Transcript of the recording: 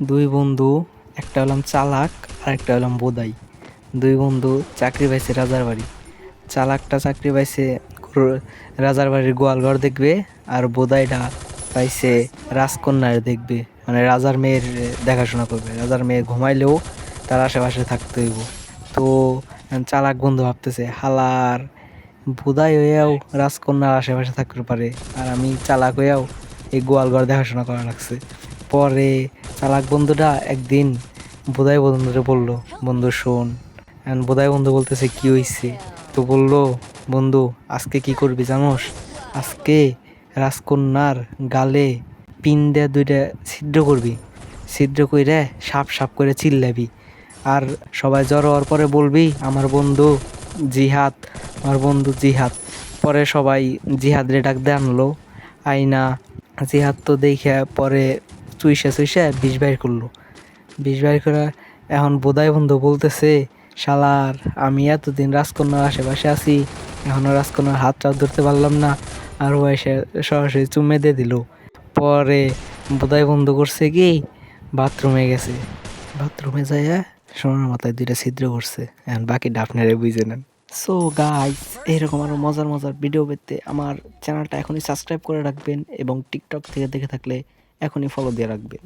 দুই বন্ধু, একটা হলাম চালাক আর একটা হলাম বোদাই। দুই বন্ধু চাকরি পাইছে রাজার বাড়ি। চালাকটা চাকরি পাইছে রাজার বাড়ির গোয়ালঘর দেখবে, আর বোদাইটা পাইছে রাজকন্যার দেখবে, মানে রাজার মেয়ের দেখাশোনা করবে। রাজার মেয়ে ঘুমাইলেও তার আশেপাশে থাকতে হইব। তো চালাক বন্ধু ভাবতেছে, হালার বোদাই হইয়াও রাজকন্যার আশেপাশে থাকতে পারে, আর আমি চালাক হইয়াও এই গোয়ালঘর দেখাশোনা করা লাগছে। পরে চালাক বন্ধুটা একদিন বোধাই বন্ধুরে বললো, বন্ধু শোন। এখন বোধাই বন্ধু বলতেছে, কি হইছে? তো বললো, বন্ধু আজকে কি করবি জানোস? আজকে রাজকন্যার গালে পিন দিয়ে দুইটা ছিদ্র করবি। ছিদ্র কইরে সাপ সাপ করে চিল্লাবি, আর সবাই জড়ো হওয়ার পরে বলবি, আমার বন্ধু জিহাদ, আমার বন্ধু জিহাদ। পরে সবাই জিহাদ রে ডাক দিয়ে আনলো। আইনা জিহাদ তো দেখে পরে চুইসা চুইসা বিষ বাইর করলো। বিষ বাইর করে এখন বোধাই বন্ধু বলতেছে, শালার আমি এতদিন রাজকন্যার আশেপাশে আছি, এখনো রাজকন্যার হাতটাও ধরতে পারলাম না, আর ও এসে সরাসরি চুমে দিয়ে দিল। পরে বোধাই বন্ধু করছে কি, বাথরুমে গেছে। বাথরুমে যাইয়া সোনার মাথায় দুইটা ছিদ্র করছে। এখন বাকিটা আপনারা বুঝে নেন। সো গাইস, এরকম আরো মজার মজার ভিডিও পেতে আমার চ্যানেলটা এখনই সাবস্ক্রাইব করে রাখবেন, এবং টিকটক থেকে দেখে থাকলে এখনই ফলো দিয়ে রাখবেন।